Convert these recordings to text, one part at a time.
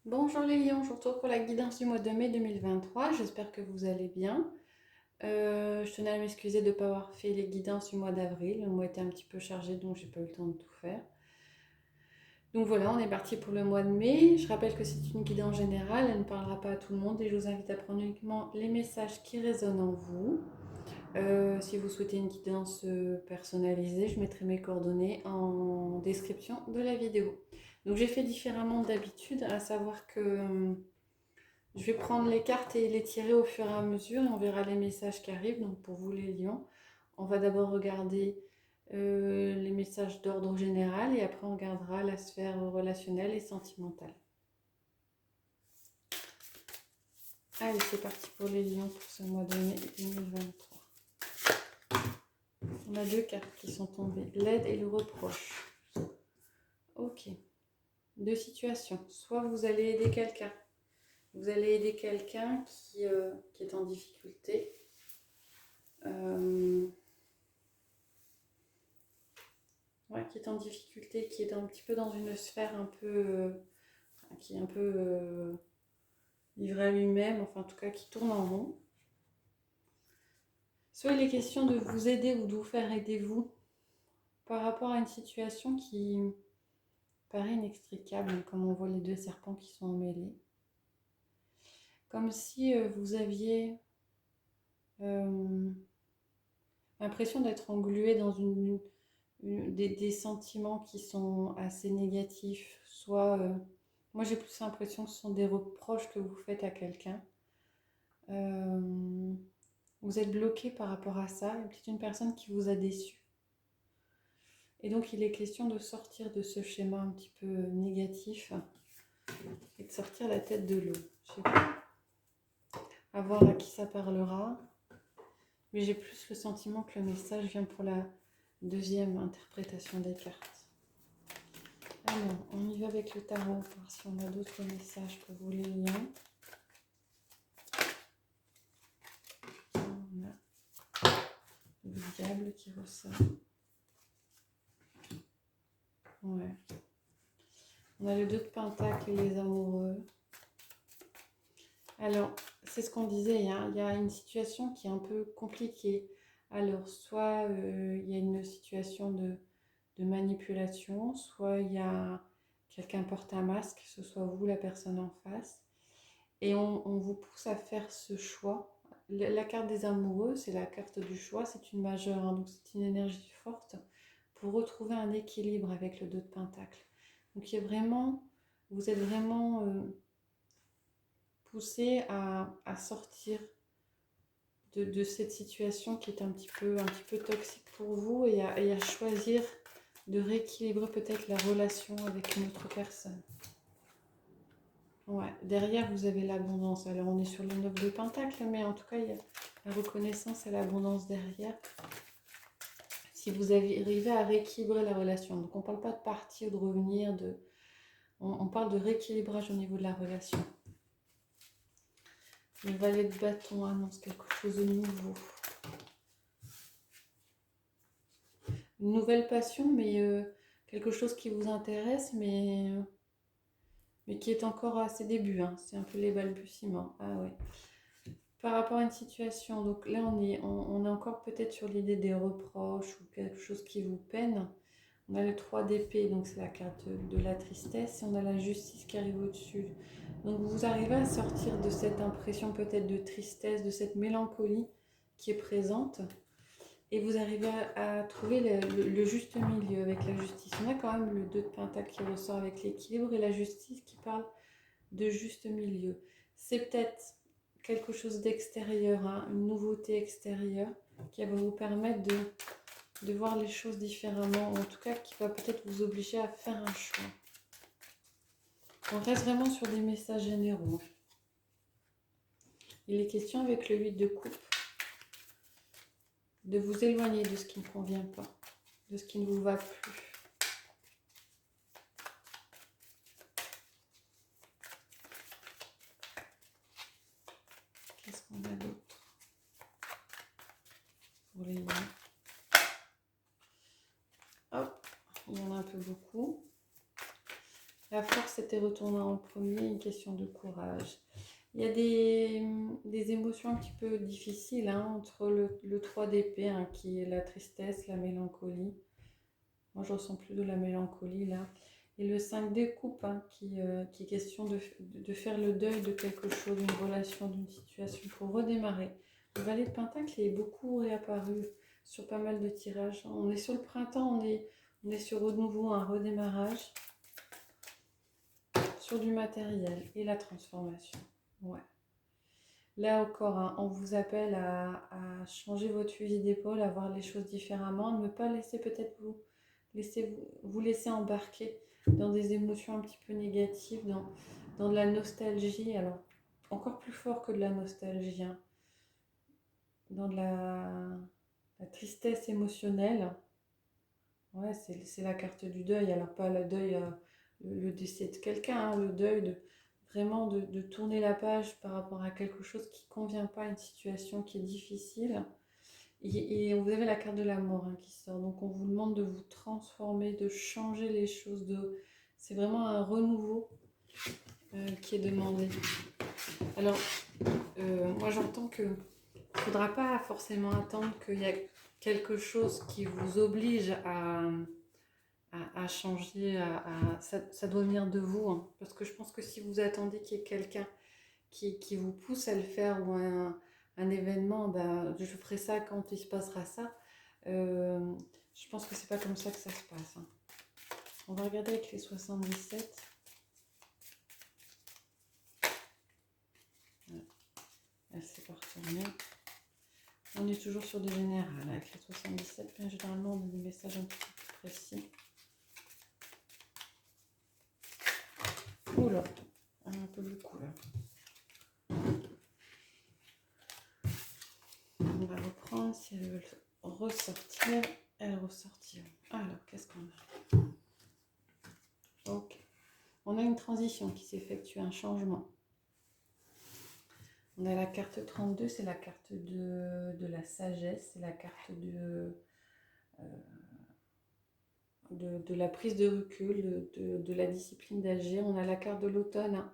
Bonjour les lions, je vous retrouve pour la guidance du mois de mai 2023. J'espère que vous allez bien. Je tenais à m'excuser de ne pas avoir fait les guidances du mois d'avril. Le mois était un petit peu chargé, donc j'ai pas eu le temps de tout faire. Donc voilà, on est parti pour le mois de mai. Je rappelle que c'est une guidance générale, elle ne parlera pas à tout le monde et je vous invite à prendre uniquement les messages qui résonnent en vous. Si vous souhaitez une guidance personnalisée, je mettrai mes coordonnées en description de la vidéo. Donc j'ai fait différemment d'habitude, à savoir que je vais prendre les cartes et les tirer au fur et à mesure et on verra les messages qui arrivent. Donc pour vous les lions, on va d'abord regarder les messages d'ordre général et après on regardera la sphère relationnelle et sentimentale. Allez, c'est parti pour les lions pour ce mois de mai 2023. On a deux cartes qui sont tombées, l'aide et le reproche. Ok, deux situations. Soit vous allez aider quelqu'un. Vous allez aider quelqu'un qui est en difficulté. Qui est en difficulté, qui est un petit peu dans une sphère un peu, qui est un peu livré à lui-même, enfin en tout cas qui tourne en rond. Soit il est question de vous aider ou de vous faire aider vous par rapport à une situation qui paraît inextricable, comme on voit les deux serpents qui sont emmêlés. Comme si vous aviez l'impression d'être englué dans des sentiments qui sont assez négatifs. Soit, moi j'ai plus l'impression que ce sont des reproches que vous faites à quelqu'un. Vous êtes bloqué par rapport à ça, et peut-être une personne qui vous a déçu. Et donc il est question de sortir de ce schéma un petit peu négatif et de sortir la tête de l'eau. Je sais pas, à voir à qui ça parlera. Mais j'ai plus le sentiment que le message vient pour la deuxième interprétation des cartes. Alors, on y va avec le tarot, voir si on a d'autres messages pour vous les lions. On a le diable qui ressort. Ouais. On a le 2 de Pentacle et les amoureux. Alors, c'est ce qu'on disait, hein, il y a une situation qui est un peu compliquée. Alors, soit il y a une situation de manipulation, soit il y a quelqu'un porte un masque, que ce soit vous, la personne en face, et on vous pousse à faire ce choix. La carte des amoureux, c'est la carte du choix, c'est une majeure, hein, donc c'est une énergie forte pour retrouver un équilibre avec le 2 de Pentacle. Donc il y a vraiment, vous êtes vraiment poussé à sortir de cette situation qui est un petit peu toxique pour vous et à choisir de rééquilibrer peut-être la relation avec une autre personne. Ouais, derrière vous avez l'abondance. Alors on est sur le 9 de Pentacle, mais en tout cas il y a la reconnaissance et l'abondance derrière. Si vous arrivez à rééquilibrer la relation, donc on ne parle pas de partir, de revenir, on parle de rééquilibrage au niveau de la relation. Le valet de bâton annonce quelque chose de nouveau. Une nouvelle passion, mais quelque chose qui vous intéresse, mais qui est encore à ses débuts. Hein. C'est un peu les balbutiements. Ah ouais. Par rapport à une situation, donc là on est encore peut-être sur l'idée des reproches ou quelque chose qui vous peine. On a le 3 d'épée, donc c'est la carte de la tristesse, et on a la justice qui arrive au-dessus. Donc vous arrivez à sortir de cette impression peut-être de tristesse, de cette mélancolie qui est présente, et vous arrivez à trouver le juste milieu avec la justice. On a quand même le 2 de Pentacle qui ressort avec l'équilibre et la justice qui parle de juste milieu. C'est peut-être quelque chose d'extérieur, hein, une nouveauté extérieure qui va vous permettre de voir les choses différemment, en tout cas qui va peut-être vous obliger à faire un choix. On reste vraiment sur des messages généraux. Il est question avec le 8 de coupe de vous éloigner de ce qui ne convient pas, de ce qui ne vous va plus. Qu'est-ce qu'on a d'autre pour les liens? Hop, il y en a un peu beaucoup. La force c'était retourné en premier, une question de courage. Il y a des émotions un petit peu difficiles hein, entre le 3 d'épée, hein, qui est la tristesse, la mélancolie. Moi, je ressens plus de la mélancolie là. Et le 5 des coupes, hein, qui est question de faire le deuil de quelque chose, d'une relation, d'une situation, pour redémarrer. Le valet de Pentacle est beaucoup réapparu sur pas mal de tirages. On est sur le printemps, on est sur renouveau, un redémarrage, sur du matériel et la transformation. Ouais. Là encore, hein, on vous appelle à changer votre fusil d'épaule, à voir les choses différemment, ne pas laisser peut-être vous laisser embarquer dans des émotions un petit peu négatives, dans de la nostalgie, alors encore plus fort que de la nostalgie, hein, dans de la tristesse émotionnelle. Ouais, c'est la carte du deuil, alors pas le deuil, le décès de quelqu'un, hein, le deuil vraiment de tourner la page par rapport à quelque chose qui ne convient pas, une situation qui est difficile. Et vous avez la carte de la mort hein, qui sort. Donc on vous demande de vous transformer, de changer les choses. C'est vraiment un renouveau qui est demandé. Alors, moi j'entends qu'il ne faudra pas forcément attendre qu'il y ait quelque chose qui vous oblige à changer. Ça doit venir de vous. Hein, parce que je pense que si vous attendez qu'il y ait quelqu'un qui vous pousse à le faire ou un événement, ben, je ferai ça quand il se passera ça. Je pense que c'est pas comme ça que ça se passe. Hein. On va regarder avec les 77. Elle s'est pas retournée. On est toujours sur du général avec les 77, mais généralement on a des messages un petit peu plus précis. Oula, un peu beaucoup là. On va reprendre si elles veulent ressortir. Elles ressortiront. Alors, qu'est-ce qu'on a? Ok. On a une transition qui s'effectue, un changement. On a la carte 32, c'est la carte de la sagesse, c'est la carte de la prise de recul, de la discipline d'agir. On a la carte de l'automne, hein.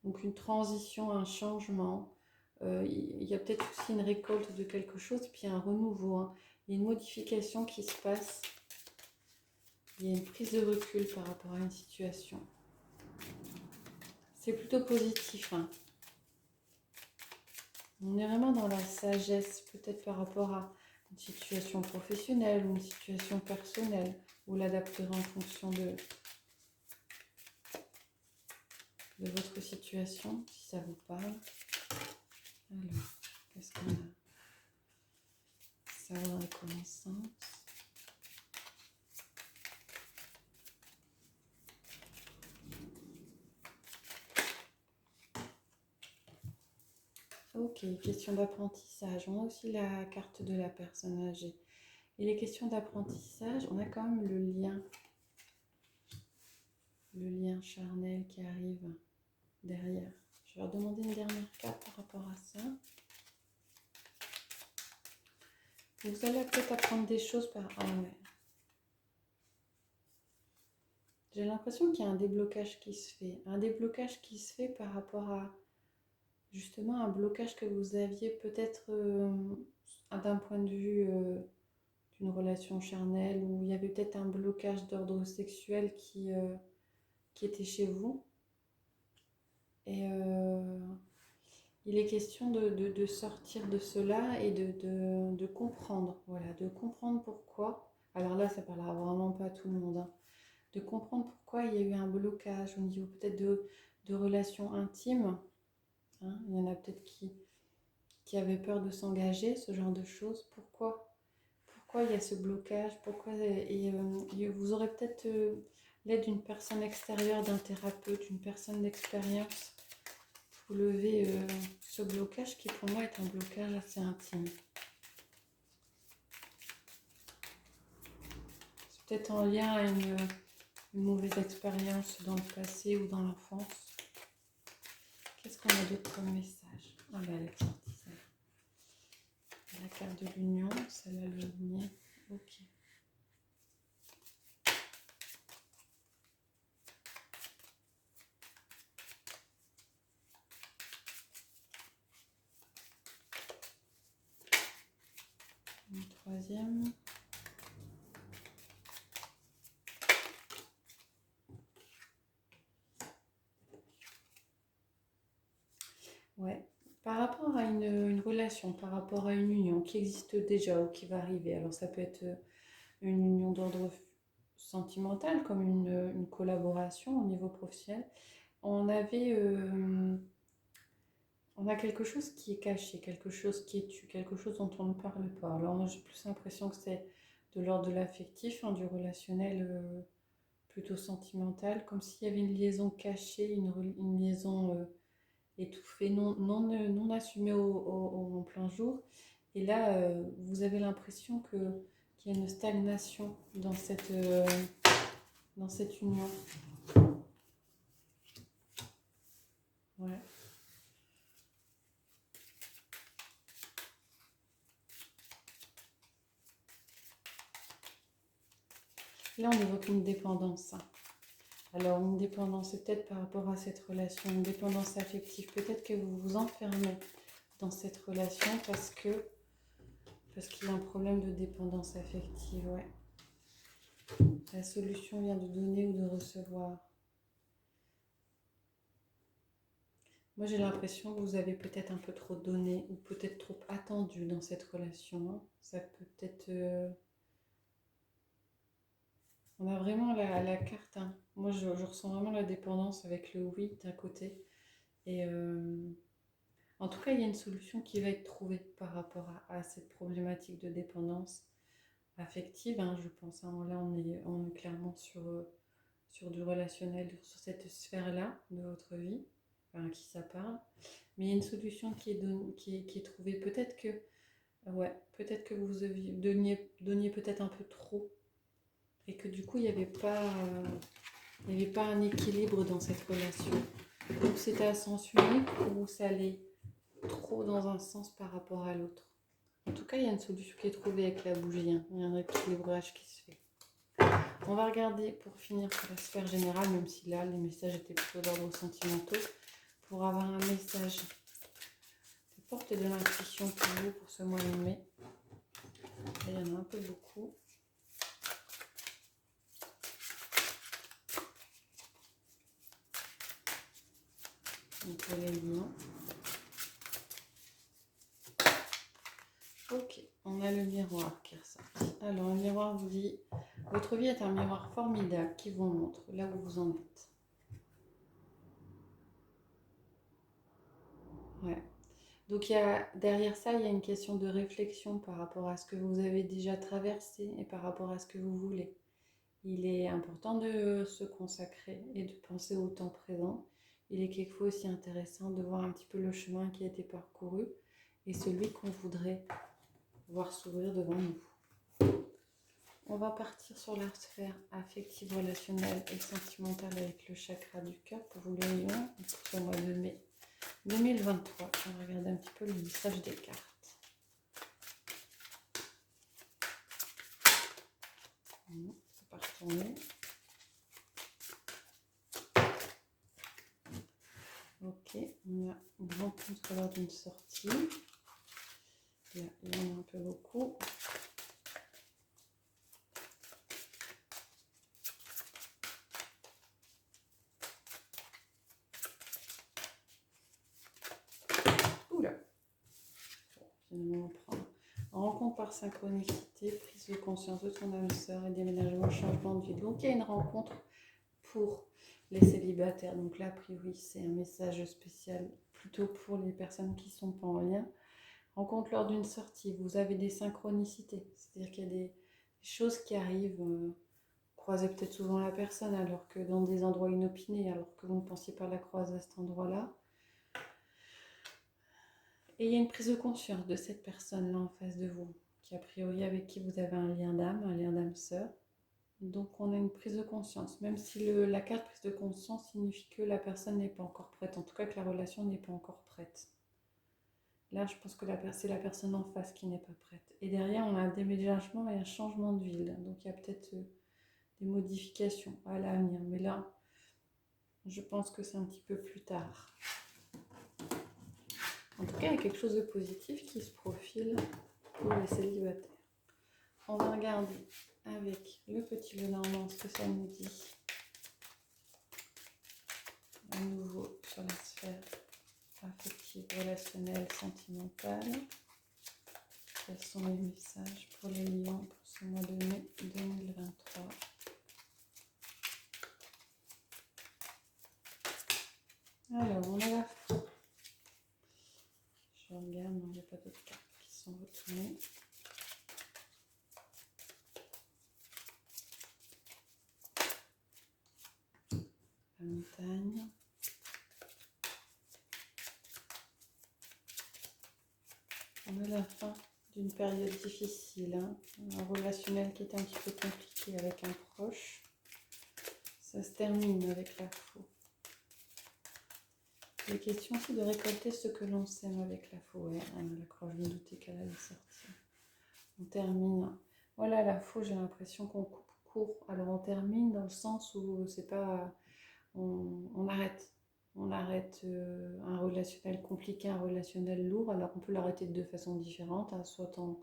Donc une transition, un changement. Il y a peut-être aussi une récolte de quelque chose, puis un renouveau. Hein. Il y a une modification qui se passe. Il y a une prise de recul par rapport à une situation. C'est plutôt positif. Hein. On est vraiment dans la sagesse, peut-être par rapport à une situation professionnelle ou une situation personnelle. Vous l'adapterez en fonction de votre situation, si ça vous parle. Alors, qu'est-ce qu'on a? Ça va dans les connaissances. Ok, question d'apprentissage. On a aussi la carte de la personne âgée. Et les questions d'apprentissage, on a quand même le lien charnel qui arrive derrière. Je vais leur demander une dernière carte par rapport à ça. Vous allez peut-être apprendre des choses par... Ah ouais. J'ai l'impression qu'il y a un déblocage qui se fait. Un déblocage qui se fait par rapport à justement un blocage que vous aviez peut-être d'un point de vue d'une relation charnelle, où il y avait peut-être un blocage d'ordre sexuel qui était chez vous. Et il est question de sortir de cela et de comprendre. Voilà, de comprendre pourquoi. Alors là, ça ne parlera vraiment pas à tout le monde. Hein. De comprendre pourquoi il y a eu un blocage au niveau peut-être de relations intimes. Hein. Il y en a peut-être qui avaient peur de s'engager, ce genre de choses. Pourquoi il y a ce blocage? Pourquoi vous aurez peut-être l'aide d'une personne extérieure, d'un thérapeute, d'une personne d'expérience pour lever ce blocage qui pour moi est un blocage assez intime. C'est peut-être en lien à une mauvaise expérience dans le passé ou dans l'enfance. Qu'est-ce qu'on a d'autre comme message? Ah ben elle est sortie celle-là. La carte de l'union, celle-là le lien. Ok. troisième. Ouais. Par rapport à une relation, par rapport à une union qui existe déjà ou qui va arriver, alors ça peut être une union d'ordre sentimental, comme une collaboration au niveau professionnel, on avait, on a quelque chose qui est caché, quelque chose qui est tu, quelque chose dont on ne parle pas. Alors moi j'ai plus l'impression que c'est de l'ordre de l'affectif, hein, du relationnel plutôt sentimental, comme s'il y avait une liaison cachée, une liaison étouffée, non assumée en plein jour. Et là, vous avez l'impression qu'il y a une stagnation dans cette union. Ouais. Là, on évoque une dépendance, hein. Alors, une dépendance, c'est peut-être par rapport à cette relation, une dépendance affective. Peut-être que vous vous enfermez dans cette relation parce qu'il y a un problème de dépendance affective, ouais. La solution vient de donner ou de recevoir. Moi, j'ai l'impression que vous avez peut-être un peu trop donné ou peut-être trop attendu dans cette relation, hein. Ça peut peut-être... On a vraiment la carte, hein. Moi, je ressens vraiment la dépendance avec le oui d'un côté. Et en tout cas, il y a une solution qui va être trouvée par rapport à cette problématique de dépendance affective, hein, je pense, hein. Là, on est clairement sur du relationnel, sur cette sphère-là de votre vie, enfin, à qui ça parle. Mais il y a une solution qui est trouvée. Peut-être que, ouais, peut-être que vous donniez peut-être un peu trop et que du coup, il n'y avait pas un équilibre dans cette relation. Donc, c'était à sens unique ou ça allait trop dans un sens par rapport à l'autre. En tout cas, il y a une solution qui est trouvée avec la bougie, hein. Il y a un équilibrage qui se fait. On va regarder pour finir pour la sphère générale, même si là, les messages étaient plutôt d'ordre sentimentaux, pour avoir un message des portes de l'intuition pour vous pour ce mois de mai. Là, il y en a un peu beaucoup. Donc, les lions. Ok, on a le miroir qui ressort. Alors, le miroir vous dit, votre vie est un miroir formidable qui vous montre là où vous en êtes. Ouais. Donc, derrière ça, il y a une question de réflexion par rapport à ce que vous avez déjà traversé et par rapport à ce que vous voulez. Il est important de se consacrer et de penser au temps présent. Il est quelquefois aussi intéressant de voir un petit peu le chemin qui a été parcouru et celui qu'on voudrait voir s'ouvrir devant nous. On va partir sur la sphère affective, relationnelle et sentimentale avec le chakra du cœur pour vous les lions pour ce mois de mai 2023. On va regarder un petit peu le message des cartes. C'est pas retourné. Ok, on a une rencontre lors d'une sortie. Là, il y en a un peu beaucoup. Oula. Finalement, on prend. Rencontre par synchronicité, prise de conscience de son âme sœur et déménagement, changement de vie. Donc, il y a une rencontre pour les célibataires. Donc là, a priori, c'est un message spécial plutôt pour les personnes qui ne sont pas en lien. Rencontre lors d'une sortie, vous avez des synchronicités. C'est-à-dire qu'il y a des choses qui arrivent. Croisez peut-être souvent la personne alors que dans des endroits inopinés, alors que vous ne pensiez pas la croiser à cet endroit-là. Et il y a une prise de conscience de cette personne-là en face de vous, qui a priori avec qui vous avez un lien d'âme sœur. Donc on a une prise de conscience, même si la carte prise de conscience signifie que la personne n'est pas encore prête, en tout cas que la relation n'est pas encore prête. Là, je pense que c'est la personne en face qui n'est pas prête. Et derrière, on a un déménagement et un changement de ville. Donc il y a peut-être des modifications à l'avenir. Mais là, je pense que c'est un petit peu plus tard. En tout cas, il y a quelque chose de positif qui se profile pour les célibataires. on va regarder avec le petit Lenormand ce que ça nous dit. À nouveau sur la sphère affective, relationnelle, sentimentale. Quels sont les messages pour les lions pour ce mois de mai 2023? Alors, on a la faux. Je regarde, non, il n'y a pas d'autres cartes qui sont retournées. La montagne. On a la fin d'une période difficile, hein. Un relationnel qui était un petit peu compliqué avec un proche. Ça se termine avec la faux. Il est question aussi de récolter ce que l'on sème avec la faux. Ouais, la croix, je me doutais qu'elle allait sortir. On termine. Voilà, la faux, j'ai l'impression qu'on coupe court. Alors on termine dans le sens où c'est pas... On arrête. On arrête un relationnel compliqué, un relationnel lourd. Alors on peut l'arrêter de deux façons différentes, hein, soit en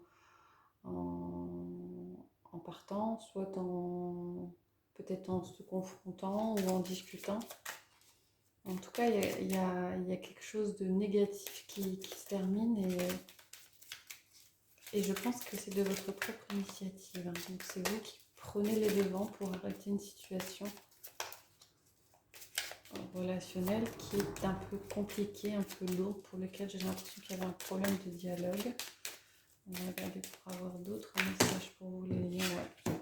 partant, soit peut-être en se confrontant ou en discutant. En tout cas, il y a quelque chose de négatif qui se termine et je pense que c'est de votre propre initiative, hein. Donc c'est vous qui prenez les devants pour arrêter une situation relationnelle qui est un peu compliquée, un peu lourde, pour lequel j'ai l'impression qu'il y avait un problème de dialogue. On va regarder pour avoir d'autres messages pour vous les liens. Ouais.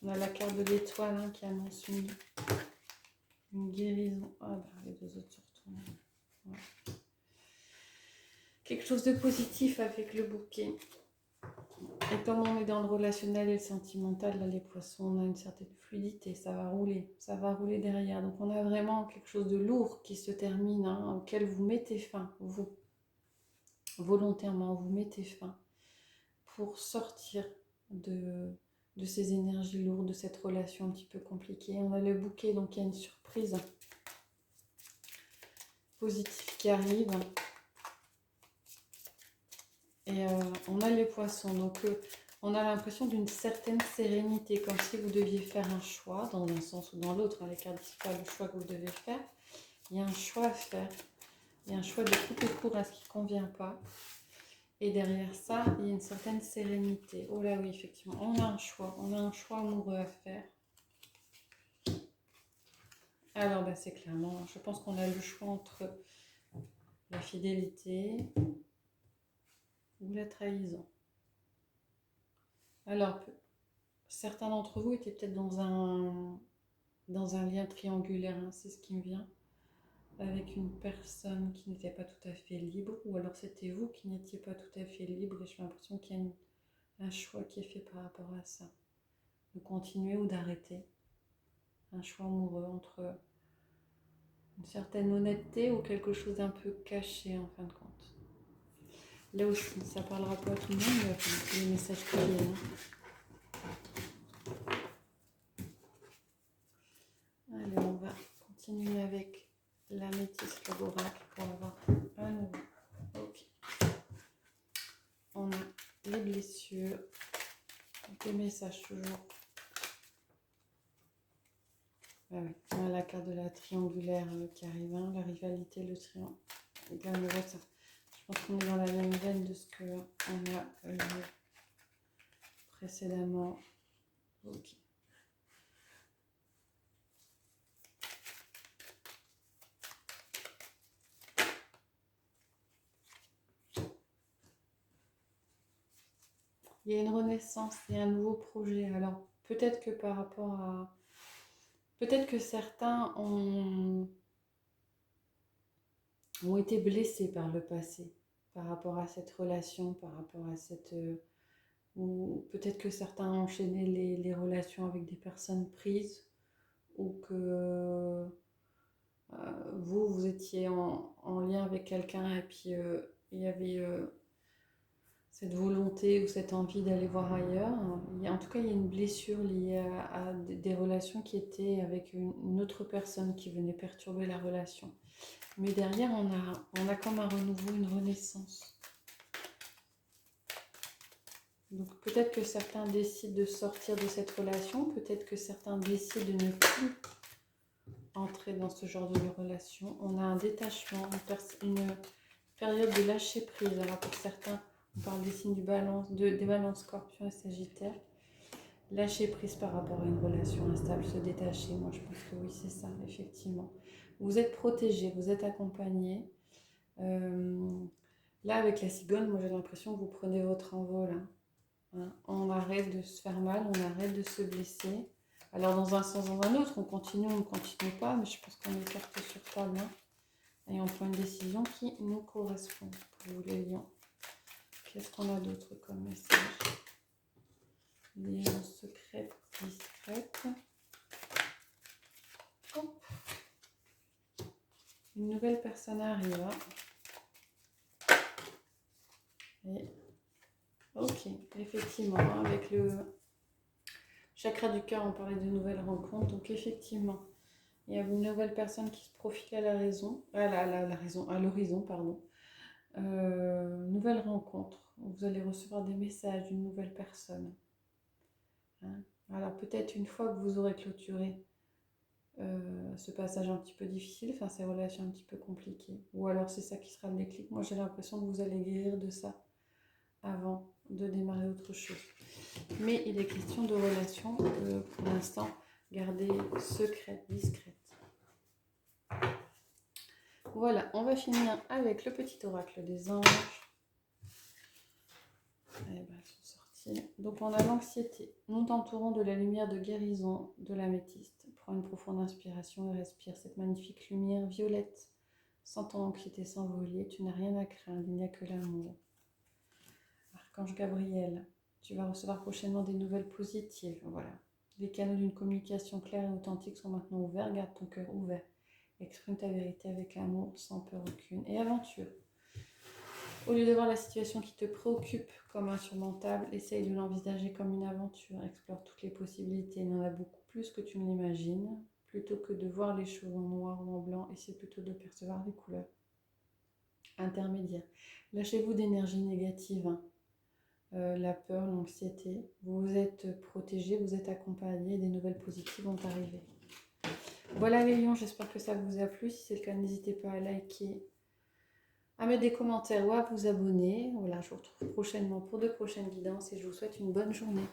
On a la carte de l'étoile, hein, qui annonce une guérison. Ah bah les deux autres se retournent. Ouais. Quelque chose de positif avec le bouquet. Et comme on est dans le relationnel et le sentimental, là, les poissons, on a une certaine fluidité, ça va rouler derrière. Donc on a vraiment quelque chose de lourd qui se termine, hein, auquel vous mettez fin, vous, volontairement, vous mettez fin pour sortir de ces énergies lourdes, de cette relation un petit peu compliquée. On a le bouquet, donc il y a une surprise positive qui arrive. Et on a les poissons, donc on a l'impression d'une certaine sérénité, comme si vous deviez faire un choix, dans un sens ou dans l'autre. Les cartes disent pas le choix que vous devez faire. Il y a un choix à faire. Il y a un choix de couper court à ce qui ne convient pas. Et derrière ça, il y a une certaine sérénité. Oh là oui, effectivement, on a un choix. On a un choix amoureux à faire. Alors, ben, c'est clairement, je pense qu'on a le choix entre la fidélité ou la trahison. Alors, certains d'entre vous étaient peut-être dans un lien triangulaire, hein, c'est ce qui me vient, avec une personne qui n'était pas tout à fait libre, ou alors c'était vous qui n'étiez pas tout à fait libre, et j'ai l'impression qu'il y a un choix qui est fait par rapport à ça. De continuer ou d'arrêter. Un choix amoureux entre une certaine honnêteté ou quelque chose d'un peu caché en fin de compte. Là aussi, ça parlera pas à tout le monde, mais c'est les messages qui viennent. Allez, on va continuer avec la métisse Logorac pour avoir un nouveau. Ok. On a les blessures, des messages toujours. Ah oui. On a la carte de la triangulaire qui arrive, hein, la rivalité, le triangle. Je pense qu'on est dans la même veine de ce qu'on a précédemment. Ok. Il y a une renaissance et un nouveau projet. Alors, peut-être que par rapport à... Peut-être que certains ont été blessés par le passé, par rapport à cette relation, par rapport à cette... ou peut-être que certains ont enchaîné les relations avec des personnes prises, ou que vous étiez en lien avec quelqu'un et puis il y avait... cette volonté ou cette envie d'aller voir ailleurs. En tout cas, il y a une blessure liée à des relations qui étaient avec une autre personne qui venait perturber la relation. Mais derrière, on a comme un renouveau, une renaissance. Donc peut-être que certains décident de sortir de cette relation, peut-être que certains décident de ne plus entrer dans ce genre de relation. On a un détachement, une période de lâcher prise. Alors pour certains, on parle des signes des balances Scorpion et Sagittaire. Lâcher prise par rapport à une relation instable, se détacher. Moi je pense que oui, c'est ça, effectivement. Vous êtes protégé, vous êtes accompagné. Là avec la cigogne, moi j'ai l'impression que vous prenez votre envol. Hein. On arrête de se faire mal, on arrête de se blesser. Alors dans un sens, dans un autre, on continue, on ne continue pas, mais je pense qu'on est carte sur table. Hein, et on prend une décision qui nous correspond. Pour vous les lions. Qu'est-ce qu'on a d'autre comme message? Lion secrète, discrète. Hop. Une nouvelle personne arrive. Hein. Et ok, effectivement, hein, avec le chakra du cœur, on parlait de nouvelles rencontres. Donc effectivement, il y a une nouvelle personne qui se profile à la raison, à l'horizon, pardon. Nouvelle rencontre. Vous allez recevoir des messages d'une nouvelle personne. Hein. Alors peut-être une fois que vous aurez clôturé ce passage un petit peu difficile, enfin ces relations un petit peu compliquées, ou alors c'est ça qui sera le déclic. Moi j'ai l'impression que vous allez guérir de ça avant de démarrer autre chose. Mais il est question de relations pour l'instant gardées secrètes, discrètes. Voilà, on va finir avec le petit oracle des anges. Eh ben, elles sont sorties. Donc on a l'anxiété. Nous t'entourons de la lumière de guérison de l'améthyste. Prends une profonde inspiration et respire cette magnifique lumière violette. Sans ton anxiété s'envoler, tu n'as rien à craindre, il n'y a que l'amour. Archange Gabriel, tu vas recevoir prochainement des nouvelles positives. Voilà. Les canaux d'une communication claire et authentique sont maintenant ouverts. Garde ton cœur ouvert. Exprime ta vérité avec amour, sans peur aucune. Et aventure. Au lieu de voir la situation qui te préoccupe comme insurmontable, essaye de l'envisager comme une aventure. Explore toutes les possibilités. Il y en a beaucoup plus que tu ne l'imagines. Plutôt que de voir les choses en noir ou en blanc, essaie plutôt de percevoir les couleurs. Intermédiaire. Lâchez-vous d'énergie négative. Hein. La peur, l'anxiété. Vous êtes protégé, vous êtes accompagné. Des nouvelles positives vont arriver. Voilà les lions, j'espère que ça vous a plu. Si c'est le cas, n'hésitez pas à liker, à mettre des commentaires ou à vous abonner. Voilà, je vous retrouve prochainement pour de prochaines guidances et je vous souhaite une bonne journée.